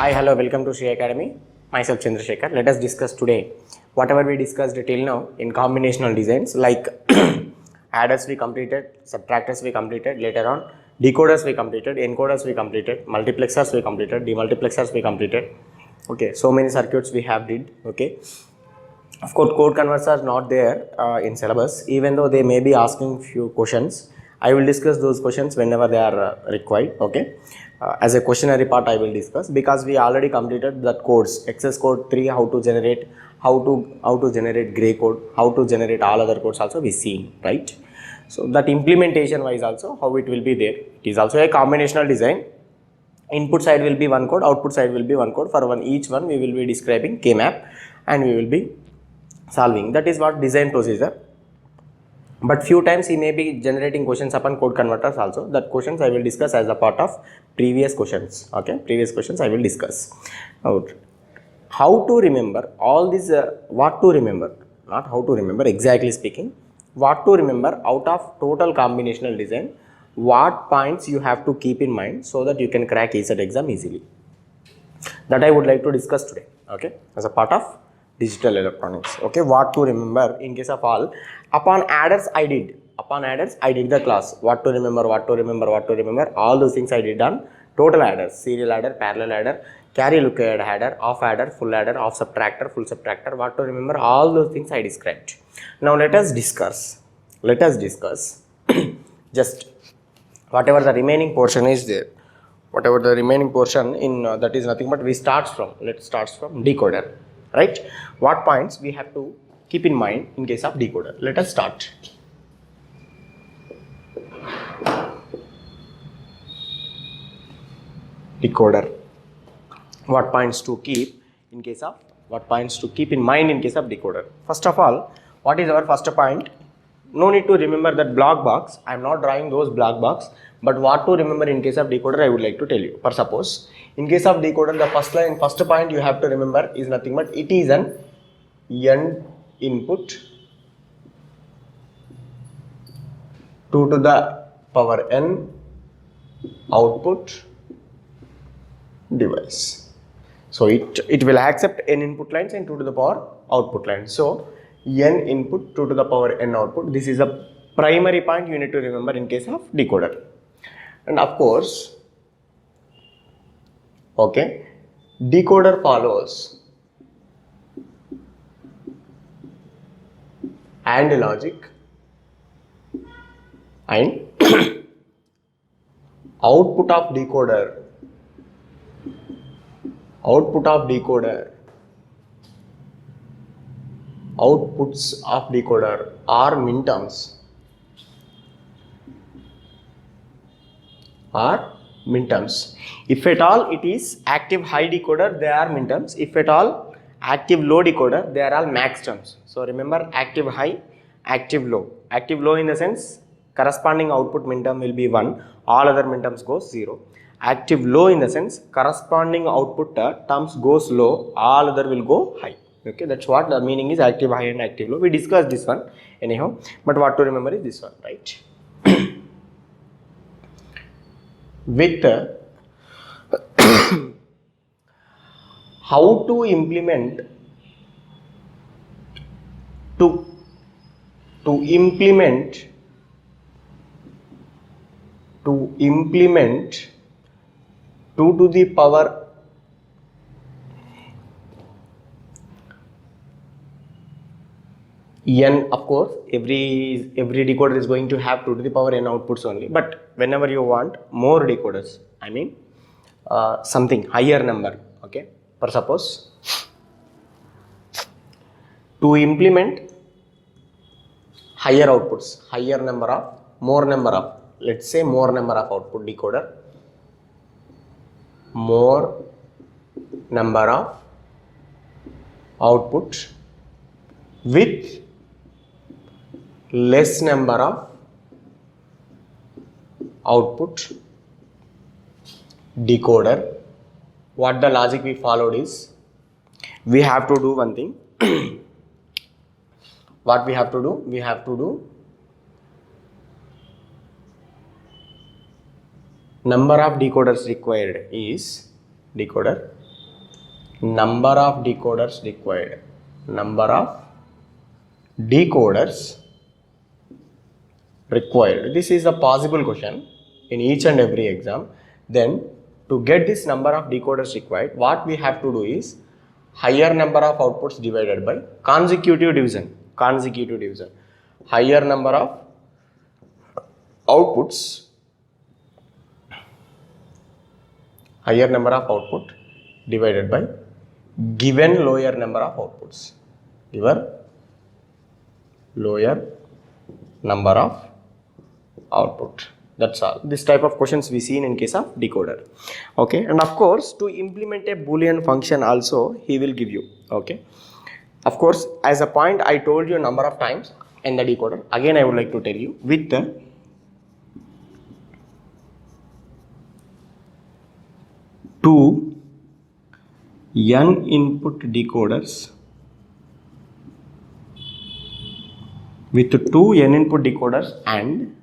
Hi, hello, welcome to Sri Academy. Myself Chandrasekhar. Let us discuss today whatever we discussed till now in combinational designs like adders we completed, subtractors we completed, later on decoders we completed, encoders we completed, multiplexers we completed, demultiplexers we completed. Okay, so many circuits we have did. Okay, of course, code converters are not there in syllabus, even though they may be asking few questions. I will discuss those questions whenever they are required. Okay, as a questionnaire part, I will discuss because we already completed that codes. Access code 3, how to generate, how to generate gray code, how to generate all other codes. Also, we see, right? So that implementation wise also how it will be there. It is also a combinational design. Input side will be one code, output side will be one code. For each one we will be describing K-map and we will be solving. That is what design procedure. But few times he may be generating questions upon code converters also. That questions I will discuss as a part of previous questions. Okay, previous questions I will discuss. Now, how to remember all these, what to remember, not how to remember exactly speaking, what to remember out of total combinational design, what points you have to keep in mind so that you can crack ESET exam easily. That I would like to discuss today, okay, as a part of digital electronics. Okay, what to remember in case of all. Upon adders I did the class, what to remember, all those things I did on total adders, serial adder, parallel adder, carry lookup adder, off adder, full adder, off subtractor, full subtractor, what to remember, all those things I described. Now let us discuss just whatever the remaining portion is there, whatever the remaining portion in that is nothing but we starts from, let's starts from decoder, right? What points we have to keep in mind in case of decoder. Let us start. Decoder, what points to keep in case of, what points to keep in mind in case of decoder. First of all, what is our first point? No need to remember that block box. I am not drawing those block box, but what to remember in case of decoder I would like to tell you. For suppose in case of decoder, the first line, first point you have to remember is nothing but it is an n input 2 to the power n output device. So it will accept n input lines and 2 to the power output lines. So n input 2 to the power n output. This is a primary point you need to remember in case of decoder. And of course, okay, decoder follows AND logic and output of decoder outputs of decoder are minterms. If at all it is active high decoder, they are minterms. If at all active low decoder, they are all max terms. So remember, active high, active low. Active low in the sense corresponding output minterm will be 1, all other minterms goes 0. Active low in the sense corresponding output terms goes low, all other will go high. Okay, that's what the meaning is active high and active low. We discussed this one anyhow, but what to remember is this one, right? With how to implement to implement 2 to the power n. Of course, every decoder is going to have 2 to the power n outputs only, but whenever you want more decoders, I mean something higher number, okay, for suppose to implement higher outputs, more number of, let's say more number of output decoder, more number of output with less number of output decoder. What the logic we followed is, we have to do one thing. What we have to do? We have to do number of decoders required is decoder number of decoders required. Number of decoders required. This is a possible question in each and every exam. Then to get this number of decoders required, what we have to do is higher number of outputs divided by consecutive division. Consecutive division. Higher number of outputs, higher number of output divided by given lower number of outputs. Given lower number of output. That's all. This type of questions we see in case of decoder. Okay, and of course to implement a boolean function also he will give you. Okay, of course as a point I told you number of times in the decoder. Again I would like to tell you, with the two n input decoders, with two n input decoders and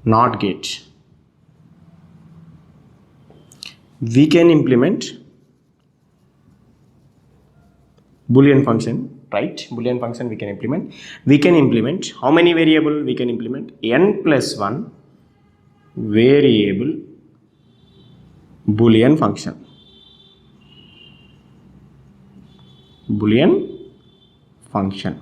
NOT gate, we can implement boolean function, right? Boolean function we can implement. We can implement how many variable we can implement? N plus 1 variable boolean function. Boolean function.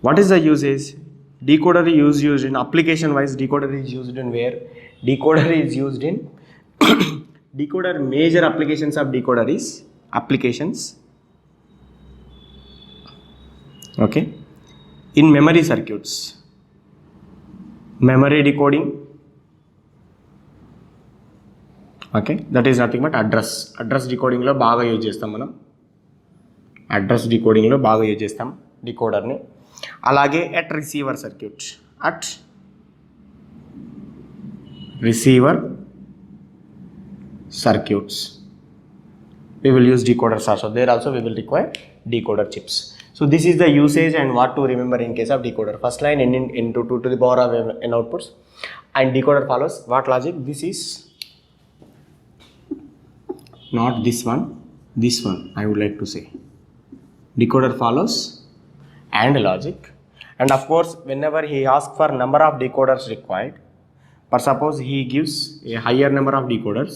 What is the usage? Decoder is used in application wise. Decoder is used in where? Decoder is used in decoder. Major applications of decoder is applications. Okay, in memory circuits, memory decoding. Okay, that is nothing but address decoding lo baga use chestam manam. Address decoding lo baga use chestam decoder ni. అలాగే at receiver circuit, at receiver circuits we will use decoders also. There also we will require decoder chips. So this is the usage and what to remember in case of decoder. First line n into 2 to the power of n outputs, and decoder follows what logic? This is not this one, this one I would like to say. Decoder follows and logic, and of course whenever he asks for number of decoders required, for suppose he gives a higher number of decoders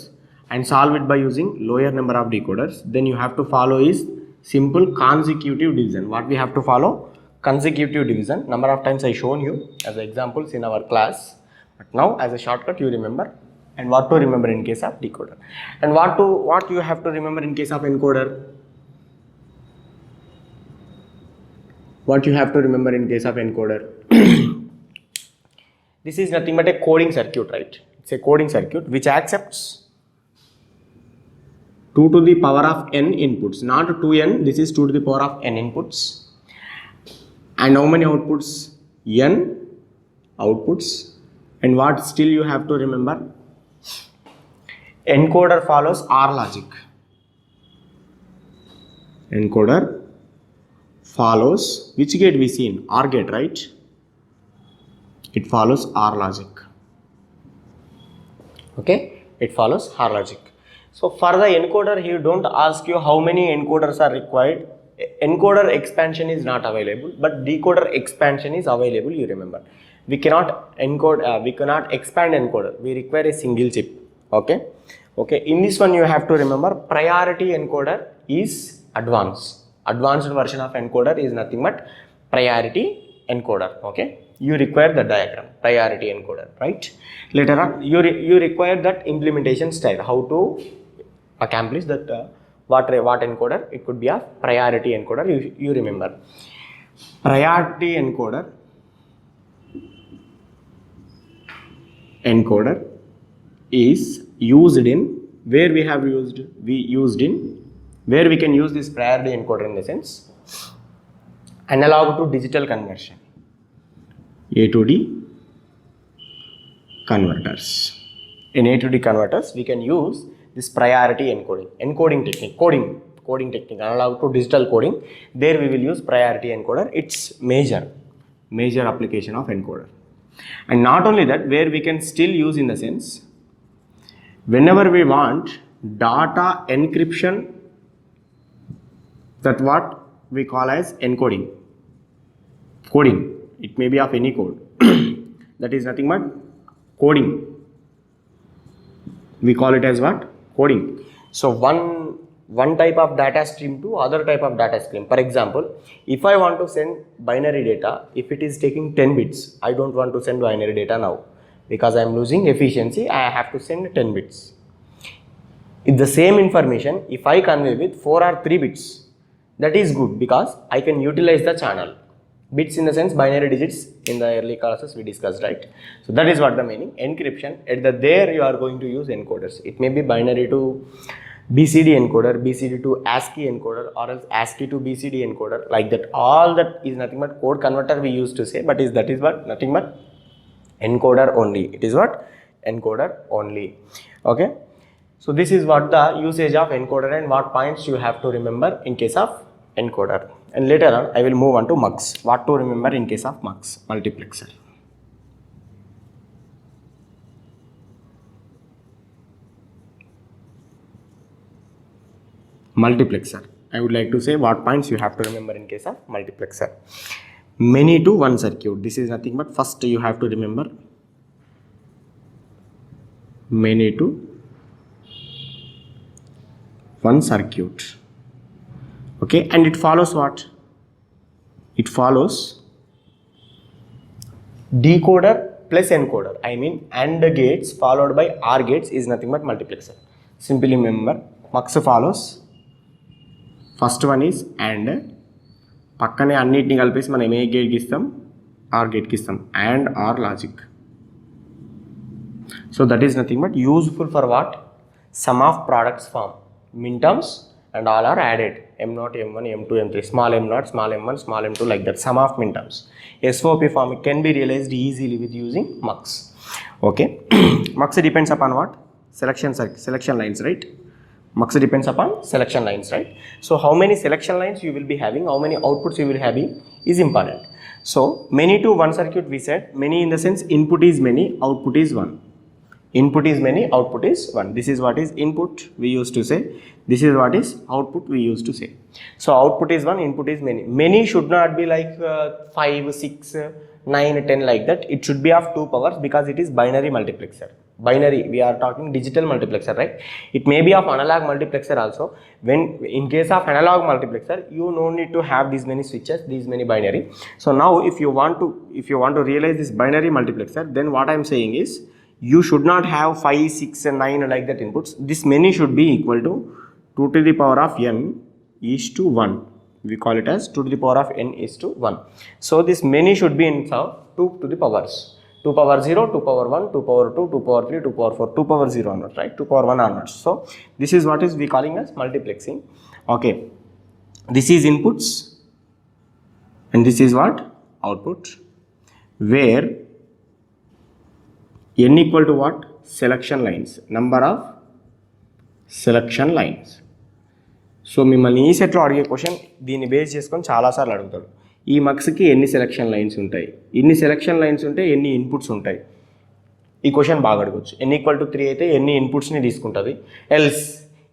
and solve it by using lower number of decoders, then you have to follow is simple consecutive division. What we have to follow? Consecutive division. Number of times I shown you as examples in our class, but now as a shortcut you remember. And what to remember in case of decoder, and what you have to remember in case of encoder. What you have to remember in case of encoder? This is nothing but a coding circuit, right? It's a coding circuit which accepts 2 to the power of n inputs, not 2n. This is 2 to the power of n inputs, and how many outputs? N outputs. And what still you have to remember? Encoder follows OR logic. Encoder follows which gate we see in? OR gate, right? It follows OR logic. Okay, it follows OR logic. So for the encoder, he don't ask you how many encoders are required. Encoder expansion is not available, but decoder expansion is available. You remember, we cannot encode, we cannot expand encoder. We require a single chip. Okay. In this one, you have to remember priority encoder is advanced. Advanced version of encoder is nothing but priority encoder. Okay, you require the diagram priority encoder, right? Later on you require that implementation style, how to accomplish that what encoder. It could be a priority encoder. You remember priority encoder is used in where we have used where we can use this priority encoder in the sense analog to digital conversion, A to D converters. In A to D converters, we can use this priority encoding technique, coding technique, analog to digital coding. There we will use priority encoder. It's major application of encoder. And not only that, where we can still use in the sense, whenever we want data encryption, that what we call as encoding. Coding, it may be of any code. That is nothing but coding. We call it as what? Coding. So one type of data stream to other type of data stream. For example, if I want to send binary data, if it is taking 10 bits, I don't want to send binary data now because I am losing efficiency. I have to send 10 bits. If the same information, if I convey with 4 or 3 bits, that is good because I can utilize the channel. Bits in the sense binary digits, in the early classes we discussed, right? So that is what the meaning. Encryption, at the there you are going to use encoders. It may be binary to BCD encoder, BCD to ASCII encoder, or else ASCII to BCD encoder, like that. All that is nothing but code converter we used to say, but that is what? Nothing but encoder only. It is what? Encoder only. Okay. So this is what the usage of encoder and what points you have to remember in case of encoder. And later on I will move on to MUX. What to remember in case of MUX, multiplexer. Multiplexer. I would like to say what points you have to remember in case of multiplexer. Many to one circuit. This is nothing but first you have to remember many to one circuit. Okay, and it follows what? It follows decoder plus encoder. I mean AND gates followed by OR gates is nothing but multiplexer. Simply remember, MUX follows first one is AND, పక్కనే అన్నిటిని కలిపేసి మనం ఏ గేట్కి ఇస్తాం? Are గేట్కి ఇస్తాం. AND OR logic. So that is nothing but useful for what? Sum of products form. Min terms and all are added. M0, M1, M2, M3, small m0, small m1, small m2, like that. Sum of min terms. SOP form can be realized easily with using MUX. Okay. MUX depends upon what? Selection lines, right? MUX depends upon selection lines, right? So how many selection lines you will be having, how many outputs you will having is important. So many to one circuit we said, many in the sense input is many, output is one. Input is many, output is one. This is what is input we used to say. This is what is output we used to say. So output is one, input is many. Many should not be like 5, 6, 9, 10 like that. It should be of 2 powers because it is binary multiplexer. Binary, we are talking digital multiplexer, right? It may be of analog multiplexer also. When in case of analog multiplexer, you no need to have these many switches, these many binary. So now if you want to realize this binary multiplexer, then what I am saying is, you should not have 5, 6 and 9 like that inputs. This many should be equal to 2 to the power of n is to 1. We call it as 2 to the power of n is to 1. So this many should be in 2 to the powers. 2 power 0, 2 power 1, 2 power 2, 2 power 3, 2 power 4, 2 power 0 onwards, right? 2 power 1 onwards. So this is what is we calling as multiplexing. Okay. This is inputs and this is what? Output. Where n equal to what? Selection lines. Number of selection lines. So మిమ్మల్ని ఈ సెట్లో అడిగే question దీన్ని base చేసుకొని చాలాసార్లు అడుగుతాడు. ఈ మక్స్కి ఎన్ని సెలక్షన్ లైన్స్ ఉంటాయి, ఇన్ని సెలక్షన్ లైన్స్ ఉంటే ఎన్ని ఇన్పుట్స్ ఉంటాయి, ఈ క్వశ్చన్ బాగా అడగవచ్చు. n ఈక్వల్ టు 3 అయితే ఎన్ని ఇన్పుట్స్ని తీసుకుంటుంది, ఎల్స్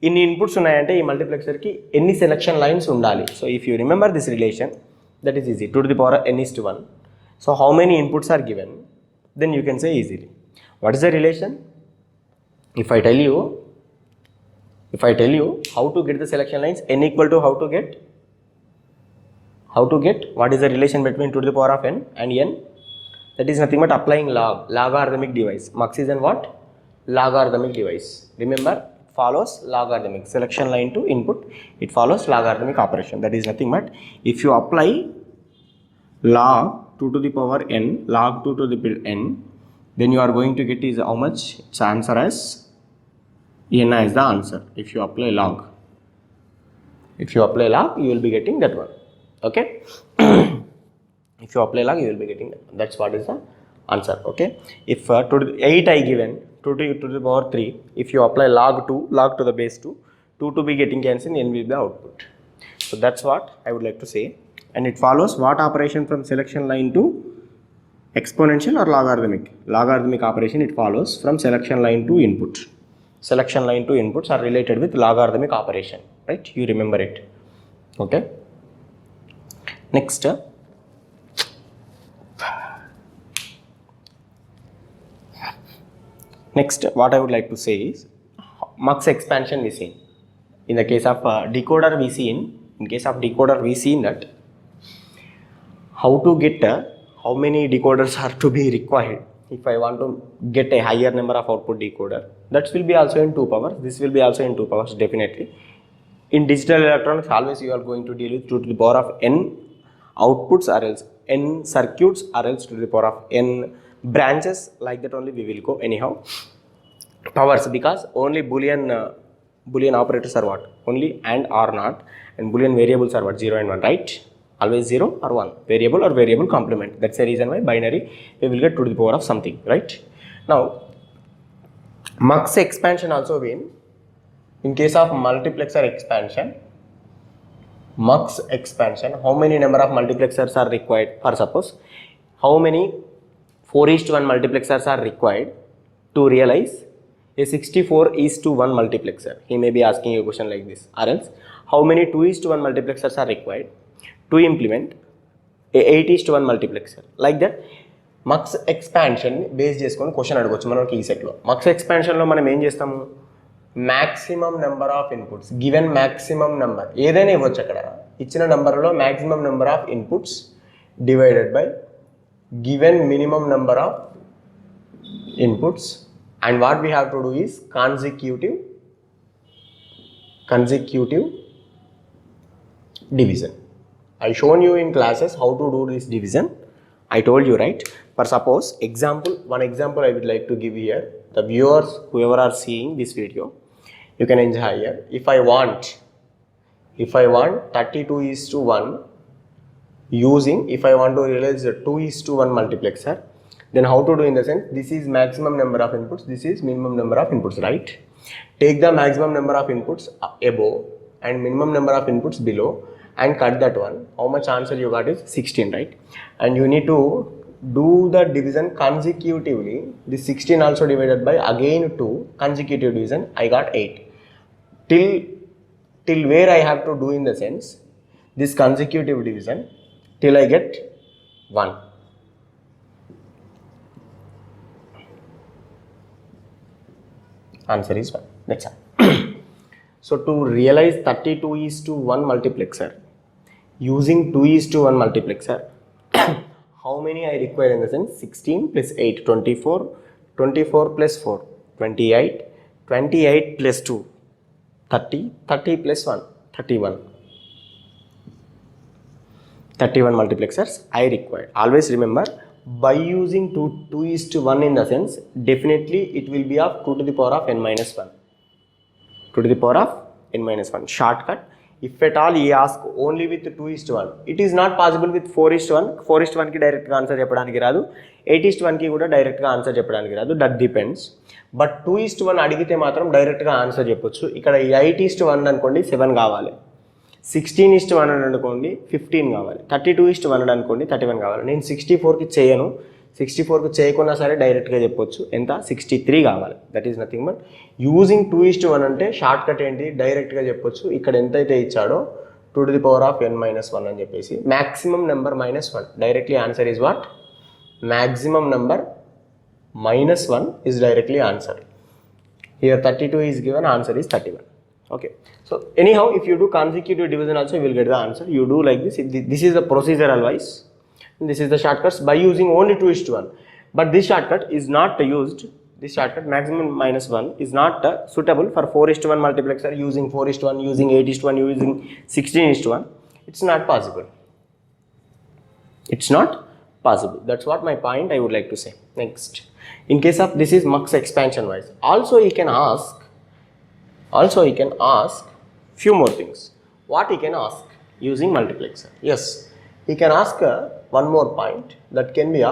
ఇన్ని ఇన్పుట్స్ ఉన్నాయంటే ఈ మల్టీప్లెక్సర్కి ఎన్ని సెలక్షన్ లైన్స్ ఉండాలి. So if you remember this relation, that is easy. 2 to the power n is to 1. So how many inputs are given, then you can say easily. What is the relation? If I tell you how to get the selection lines, n equal to how to get what is the relation between 2 to the power of n and n? That is nothing but applying logarithmic device. MUX is an what? Logarithmic device. Remember, it follows logarithmic. Selection line to input, it follows logarithmic operation. That is nothing but if you apply log 2 to the power n, log 2 to the power n, then you are going to get is how much? Its answer as n is the answer. If you apply log, you will be getting that one. Okay. If you apply log, you will be getting that. That's what is the answer. Okay. If 8 I given 2 to the power 3, if you apply log to the base 2 to be getting cancelled, n will be the output. So that's what I would like to say. And it follows what operation from selection line to exponential or logarithmic operation. It follows from selection line to input. selection line to inputs are related with logarithmic operation, right? You remember it. Okay, next what I would like to say is mux expansion we seen. In the case of decoder we seen, that how to get how many decoders are to be required if I want to get a higher number of output decoder. That will be also in 2 powers, this will be also in 2 powers definitely. In digital electronics always you are going to deal with 2 to the power of n outputs or else n circuits or else to the power of n branches, like that only we will go anyhow powers, because only boolean operators are what, only and or not, and boolean variables are what, 0 and 1, right? Always 0 or 1, variable or variable complement. That's the reason why binary we will get to the power of something, right? Now mux expansion also mean, in case of multiplexer expansion, mux expansion, how many number of multiplexers are required? For suppose how many 4:1 multiplexers are required to realize a 64:1 multiplexer? He may be asking a question like this. Or else how many 2:1 multiplexers are required to implement a 8:1 multiplexer? Like that mux expansion base చేసుకొని question అడగవచ్చు మనకి ఈ సెట్లో. Mux ఎక్స్పాన్షన్లో మనం ఏం చేస్తాము, maximum number of inputs, given maximum number ఏదైనా ఇవ్వచ్చు, అక్కడ ఇచ్చిన నెంబర్లో maximum number of inputs divided by given minimum number of inputs, and what we have to do is consecutive division. I shown you in classes how to do this division. I told you, right? For suppose one example I would like to give here. The viewers, whoever are seeing this video, you can enjoy here. If I want 32:1 using, if I want to realize the 2:1 multiplexer, then how to do, in the sense, this is maximum number of inputs, this is minimum number of inputs, right? Take the maximum number of inputs above and minimum number of inputs below and cut that one. How much answer you got is 16, right? And you need to do the division consecutively. This 16 also divided by again 2, consecutive division, I got 8. Till where I have to do, in the sense, this consecutive division till I get 1. Answer is 1. That's all. So to realize 32:1 multiplexer using 2:1 multiplexer, how many I require, in the sense, 16 plus 8, 24, 24 plus 4, 28, 28 plus 2, 30, 30 plus 1, 31. 31 multiplexers I require. Always remember, by using 2:1, in the sense, definitely it will be of 2 to the power of n minus 1. 2 to the power of n minus 1. Shortcut. If at all he ask only with 2:1, it is not possible with 4:1. 4:1 ki direct ga answer చెప్పడానికి రాదు, 8:1 ki కూడా direct గా answer చెప్పడానికి రాదు, that depends. But 2:1 అడిగితే మాత్రం direct గా answer చెప్పొచ్చు. ఇక్కడ 8:1 అనుకోండి 7 కావాలి, 16:1 అనుకోండి 15 కావాలి, 32:1 అనుకోండి 31 కావాలి. నేను 64కి చేయను, 64కి చేయకున్నా సరే డైరెక్ట్గా చెప్పొచ్చు, ఎంత 63 కావాలి. That is nothing but using 2:1 అంటే షార్ట్ కట్ ఏంటి, డైరెక్ట్గా చెప్పొచ్చు. ఇక్కడ ఎంతైతే ఇచ్చాడో 2 to the power of n minus 1 అని చెప్పేసి maximum number -1. Directly answer is what, maximum number -1 is directly answer. Here 32 is given, answer is 31. Okay, so anyhow if you do consecutive division also you will get the answer. You do like this. This is the procedural wise, this is the shortcuts by using only 2:1. But this shortcut is not used, this shortcut maximum -1 is not suitable for 4:1 multiplexer, using 4:1, using 8:1, using 16:1. It's not possible. It's not possible. That's what my point I would like to say. Next, in case of this is mux expansion wise, also he can ask few more things. What he can ask using multiplexer? Yes, he can ask one more point that can be a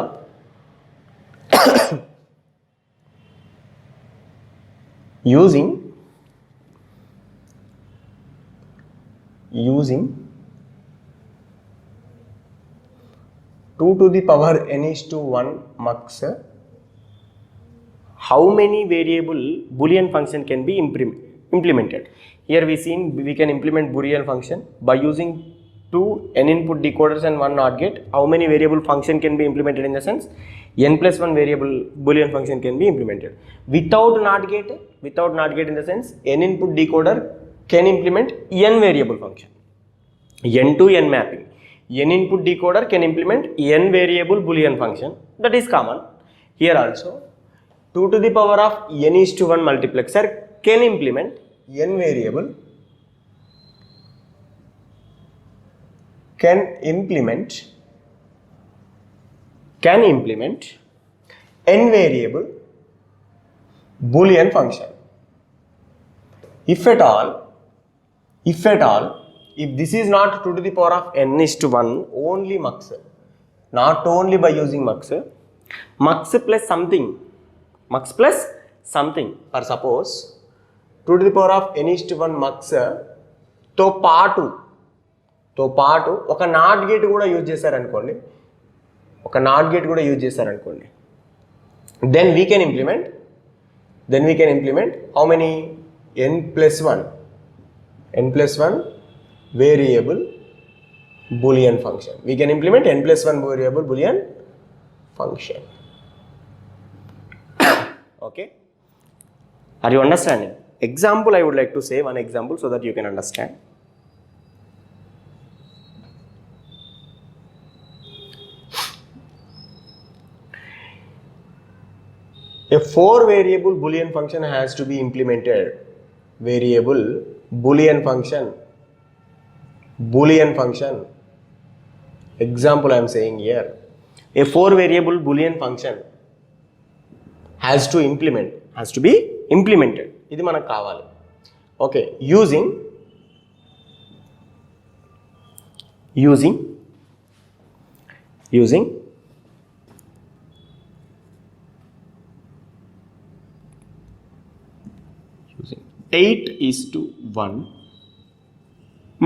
using 2 to the power n is to 1 mux, how many variable Boolean function can be implemented. Here we can implement Boolean function by using 2 n input decoders and 1 NOT gate. How many variable function can be implemented in the sense n plus 1 variable Boolean function can be implemented. Without NOT gate in the sense n input decoder can implement n variable function. N to n mapping. N input decoder can implement n variable Boolean function. That is common. Here also 2 to the power of n is to 1 multiplexer can implement n variable, can implement n variable Boolean function. If at all, if this is not 2 to the power of n is to 1, only mux, not only by using mux plus something, or suppose 2 to the power of n is to 1 mux తో పాటు ఒక not gate కూడా use చేశారనుకోండి, then we can implement how many n plus 1 variable Boolean function. We can implement n plus 1 variable Boolean function. Okay, are you understanding? Example, I would like to say one example so that you can understand. A 4 variable Boolean function has to be implemented. Variable Boolean function. Example I am saying here. A 4 variable Boolean function has to be implemented. ఇది మనకు కావాలి. Okay, using 8:1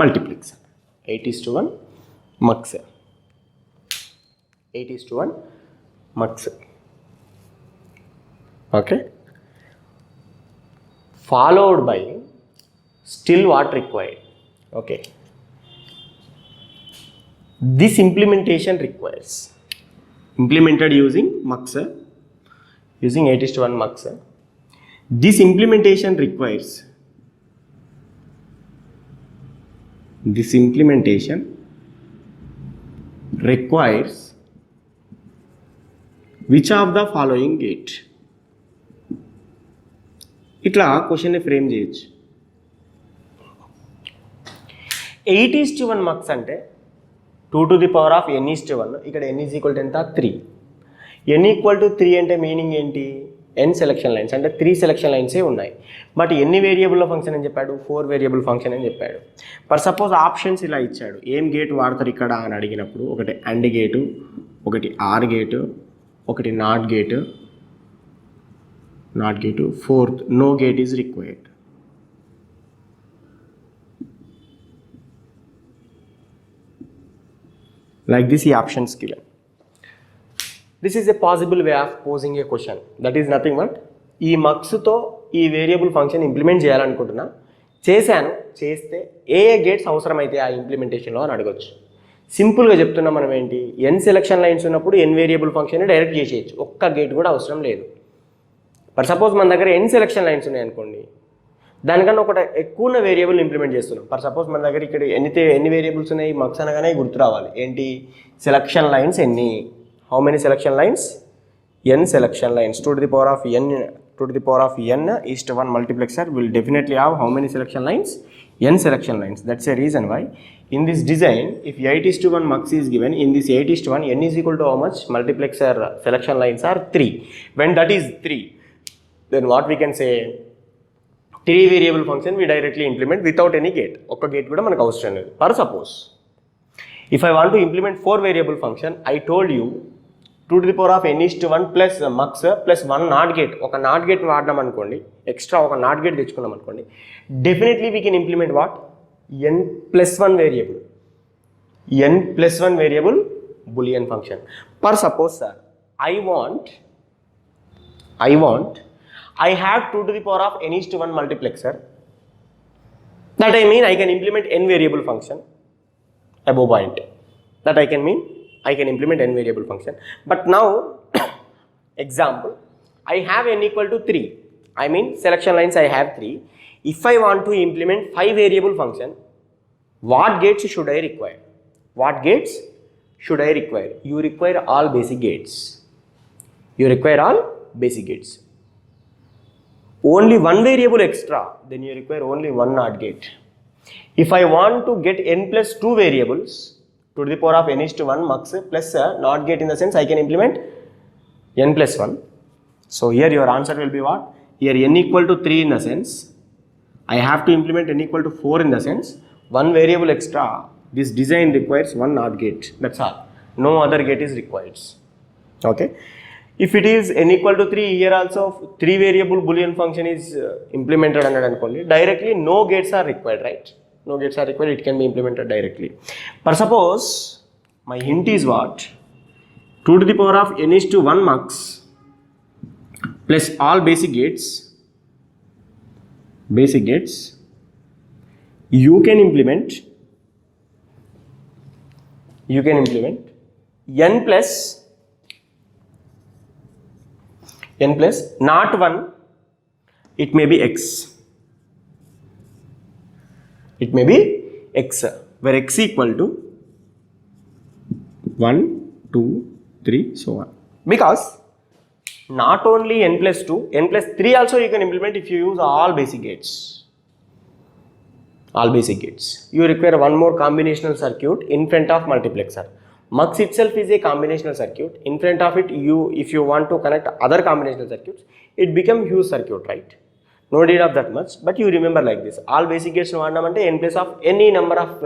multiplexer. 8:1 mux. 8:1 mux. Okay. Followed by still what required. Okay. This implementation requires implemented using mux, using 8:1 mux. This implementation requires which of the following gate. ఇట్లా క్వశ్చన్ని frame చేయొచ్చు. 8:1 mux అంటే 2 to the power of n is to 1. ఇక్కడ n is equal to ఎంత 3. n equal to 3 అంటే meaning ఏంటి? n selection lines అంటే 3 selection లైన్సే ఉన్నాయి. బట్ ఎన్ని వేరియబుల్ ఫంక్షన్ అని చెప్పాడు? 4 వేరియబుల్ ఫంక్షన్ అని చెప్పాడు. ఫర్ సపోజ్ ఆప్షన్స్ ఇలా ఇచ్చాడు, ఏం గేట్ వాడతారు ఇక్కడ అని అడిగినప్పుడు ఒకటి అండ్ గేటు, ఒకటి ఆర్ గేటు, ఒకటి not gate, fourth no gate is required. Like this, the options given. This is a possible way of posing a question. That is nothing but ఈ మక్స్తో ఈ వేరియబుల్ ఫంక్షన్ ఇంప్లిమెంట్ చేయాలనుకుంటున్నా, చేస్తే ఏ gates అవసరమైతే ఆ ఇంప్లిమెంటేషన్లో అని అడగొచ్చు. సింపుల్గా చెప్తున్నా మనం ఏంటి, n సెలక్షన్ లైన్స్ ఉన్నప్పుడు n వేరియబుల్ ఫంక్షన్ డైరెక్ట్ చేసేయచ్చు, ఒక్క గేట్ కూడా అవసరం లేదు. ఫర్ సపోజ్ మన దగ్గర n సెలక్షన్ లైన్స్ ఉన్నాయి అనుకోండి, దానికన్నా ఒకటి ఎక్కువ వేరియబుల్ ఇంప్లిమెంట్ చేస్తున్నాం. ఫర్ సపోజ్ మన దగ్గర ఇక్కడ ఎన్ని వేరియబుల్స్ ఉన్నాయి, మక్స్ అనగానే గుర్తు రావాలి ఏంటి, సెలక్షన్ లైన్స్ ఎన్ని. How many selection lines? n selection lines. 2 to the power of n is to 1 multiplexer will definitely have how many selection lines? n selection lines. That's a reason why in this design, if 8:1 mux is given, in this 8:1 n is equal to how much? Multiplexer selection lines are 3. When that is 3, then what we can say, 3 variable function we directly implement without any gate. Okka gate kuda manaku avasaram ledhu. For suppose if I want to implement 4 variable function, I told you 2 to the power of n is to 1 plus mux plus 1 not gate. Oka not gate vaadnam anukondi, extra oka not gate techukunnam anukondi, definitely we can implement what? n plus 1 variable Boolean function. For suppose sir, I want I have 2 to the power of n is to 1 multiplexer. That I mean I can implement n variable function above point. That I can implement n variable function. But now, example, I have n equal to 3. I mean selection lines I have 3. If I want to implement 5 variable function, what gates should I require? What gates should I require? You require all basic gates. You require all basic gates. Only one variable extra, then you require only one NOT gate. If I want to get n plus 2 variables, to the power of n is to 1 mux plus a NOT gate, in the sense I can implement n plus 1. So here your answer will be what? Here n equal to 3 in the sense, I have to implement n equal to 4 in the sense, one variable extra. This design requires one NOT gate. That's all. No other gate is required. Okay. If it is n equal to 3, here also 3 variable boolean function is implemented under only. Directly no gates are required, right? No gates are required, it can be implemented directly. But suppose my hint is what? 2 to the power of n is to 1 mux plus all basic gates, you can implement n plus not 1, it may be x. It may be x, where x equal to 1, 2, 3, so on. Because not only n plus 2, n plus 3 also you can implement if you use all basic gates. All basic gates. You require one more combinational circuit in front of multiplexer. Mux itself is a combinational circuit. In front of it, if you want to connect other combinational circuits, it becomes huge circuit, right? No need of that much, but you remember like this. All basic gates n place of any number of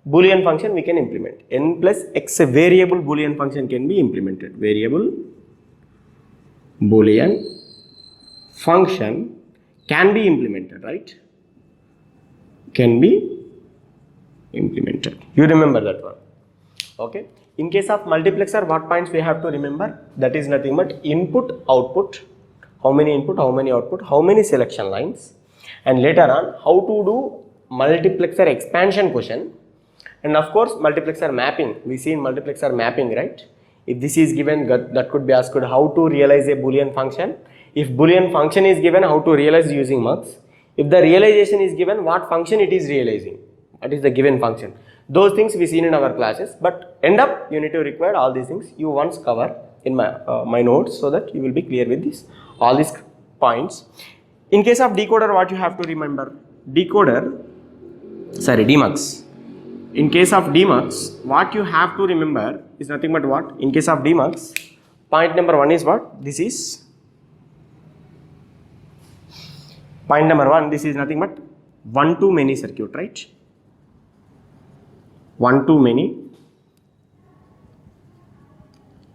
boolean function we can implement. N plus x variable boolean function can be implemented. Variable boolean function can be implemented, right? Can be implemented. You remember that one. Okay. In case of multiplexer, what points we have to remember? That is nothing but input, output. How many input, how many output, how many selection lines, and later on how to do multiplexer expansion question, and of course multiplexer mapping. We see in multiplexer mapping, right? If this is given, that could be asked how to realize a boolean function. If boolean function is given, how to realize using mux. If the realization is given, what function it is realizing, what is the given function. Those things we seen in our classes, but end up you need to require all these things. You once cover in my notes, so that you will be clear with this, all these points. In case of decoder, what you have to remember? Demux. In case of demux, what you have to remember is nothing but what? In case of demux, point number 1 is what? This is point number 1. This is nothing but one to many circuit, right? One to many.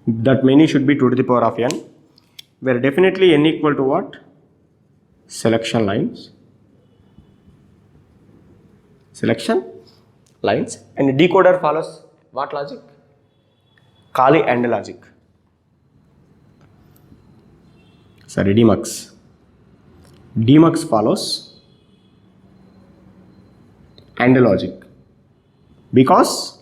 That many should be 2 to the power of n, where definitely n equal to what? Selection lines. Selection lines. And decoder follows what logic? Kali and logic. Demux. Demux follows and logic, because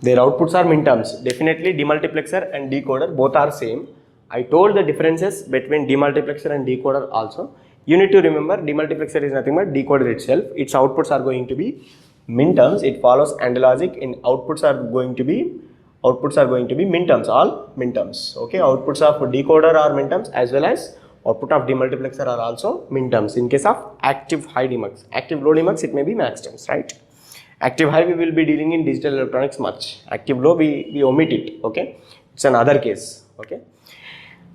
their outputs are minterms. Definitely demultiplexer and decoder both are same. I told the differences between demultiplexer and decoder also. You need to remember demultiplexer is nothing but decoder itself. Its outputs are going to be minterms. It follows AND logic. In outputs are going to be minterms, all minterms. Okay, outputs of decoder are minterms, as well as output of demultiplexer are also minterms. In case of active high demux, active low demux, it may be max terms, right? Active high we will be dealing in digital electronics much. Active low we omit it. Okay, it's another case. Okay,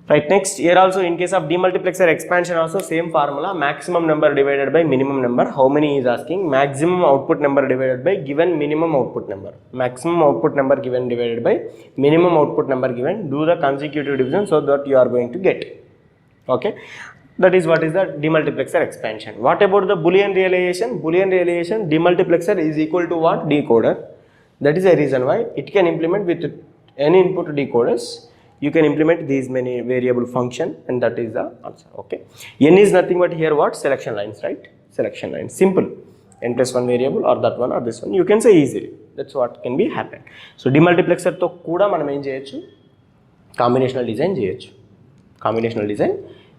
right. Next, here also in case of demultiplexer expansion also same formula, maximum number divided by minimum number. How many is asking? Maximum output number divided by given minimum output number. Maximum output number given divided by minimum output number given. Do the consecutive division so that you are going to get. Okay, that is what is the demultiplexer expansion. What about the Boolean realization? Boolean realization, demultiplexer is equal to what? Decoder. That is a reason why it can implement with any input decoders. you can implement these many variable function, and that is the answer. Okay, n is nothing but here what? Selection lines, right? Selection lines, simple. N plus 1 variable or that one or this one, you can say easily. That's what can be happen. So demultiplexer తో కూడా మనం ఏం చేయొచ్చు? Combinational design చేయొచ్చు. Combinational design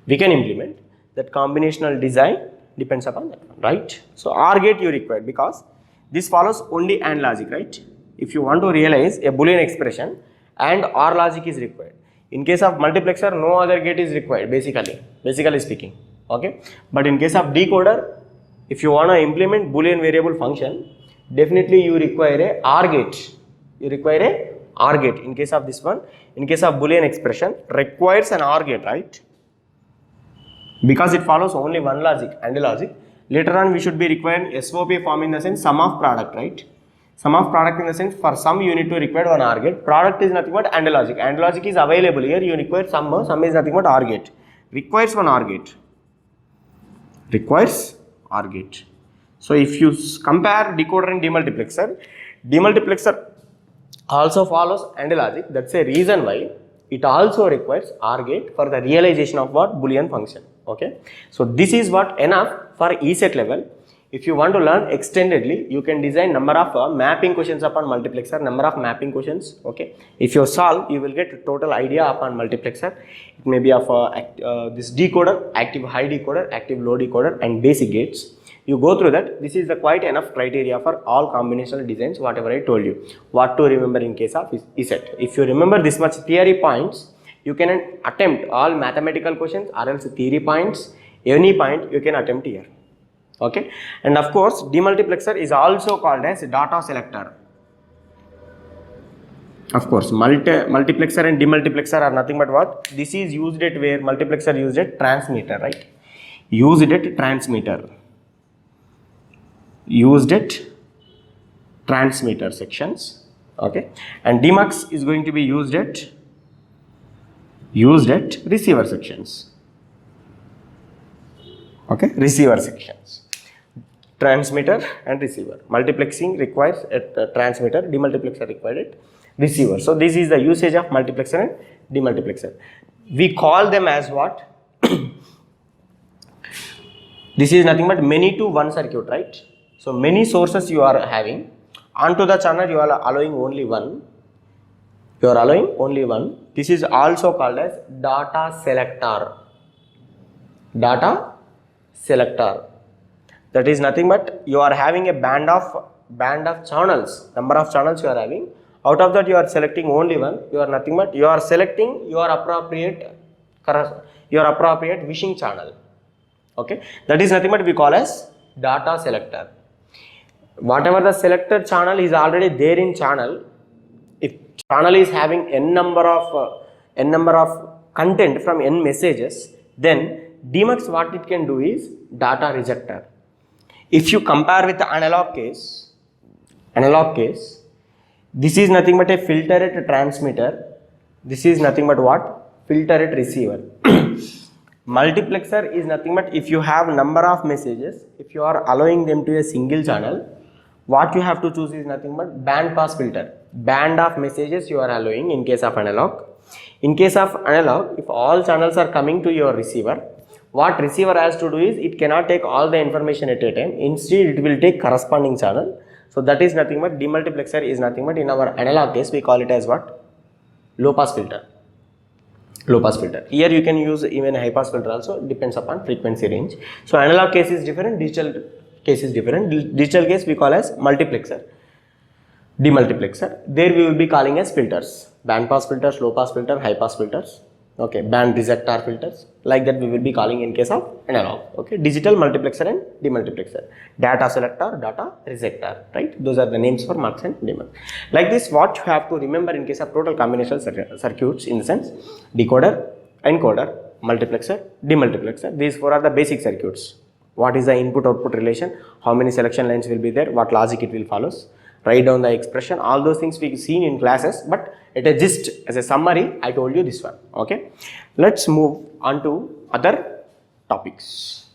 we can implement. That combinational design depends upon that one, right? So OR gate you require because this follows only AND logic, right? If you want to realize a Boolean expression, and OR logic is required. In case of multiplexer, no other gate is required basically speaking. Okay, but in case of decoder, if you want to implement Boolean variable function, definitely you require a OR gate. You require a OR gate. In case of this one, in case of Boolean expression, requires an OR gate, right? Because it follows only one logic, AND logic. Later on, we should be requiring SOP form in the sense sum of product, right? Sum of product in the sense for sum you need to require one OR gate. Product is nothing but AND logic. AND logic is available here. You require sum is nothing but OR gate. Requires one OR gate. Requires OR gate. So if you compare decoder and demultiplexer also follows AND logic. That's a reason why it also requires OR gate for the realization of what? Boolean function. Okay, so this is what enough for ESET level. If you want to learn extendedly, you can design number of mapping questions upon multiplexer, number of mapping questions. Okay, if you solve, you will get total idea upon multiplexer. It may be of this decoder, active high decoder, active low decoder, and basic gates. You go through that. This is the quite enough criteria for all combinational designs, whatever I told you. What to remember in case of ESET. If you remember this much theory points, you can attempt all mathematical questions or else theory points. Any point you can attempt here. Okay, and of course demultiplexer is also called as data selector. Of course, multiplexer and demultiplexer are nothing but what? This is used at where? Multiplexer used at transmitter, right? Used at transmitter. Used at transmitter sections. Okay, and demux is going to be used at receiver sections. Okay, receiver sections. Transmitter and receiver. Multiplexing requires a transmitter, demultiplexer required at receiver. So this is the usage of multiplexer and demultiplexer. We call them as what? This is nothing but many to one circuit, right? So many sources you are having. Onto the channel you are allowing only one. You are allowing only one. This is also called as data selector. Data selector. That is nothing but you are having a band of channels, number of channels you are having. Out of that you are selecting only one. You are nothing but you are selecting your appropriate wishing channel. Okay, that is nothing but we call as data selector. Whatever the selected channel is already there in channel, if channel is having n number of content from n messages, then demux what it can do is data rejector. If you compare with the analog case, this is nothing but a filter at a transmitter. This is nothing but what? Filter at receiver. Multiplexer is nothing but if you have number of messages, if you are allowing them to a single channel, what you have to choose is nothing but band pass filter. Band of messages you are allowing in case of analog. In case of analog, if all channels are coming to your receiver, what receiver has to do is it cannot take all the information at a time. Instead, it will take corresponding channel. So that is nothing but demultiplexer is nothing but in our analog case we call it as what? Low pass filter. Low pass filter. Here you can use even high pass filter also, depends upon frequency range. So analog case is different, digital case is different. Digital case we call as multiplexer. Demultiplexer. There we will be calling as filters. Band pass filters, low pass filter, high pass filters. Okay, band rejector filters. Like that we will be calling in case of analog. Okay, digital, multiplexer and demultiplexer. Data selector, data rejector. Right? Those are the names for mux and demux. Like this, what you have to remember in case of total combinational circuits in the sense decoder, encoder, multiplexer, demultiplexer. These four are the basic circuits. What is the input-output relation? How many selection lines will be there? What logic it will follow? Write down the expression. All those things we seen in classes, but at a gist, as a summary, I told you this one. Okay, let's move on to other topics.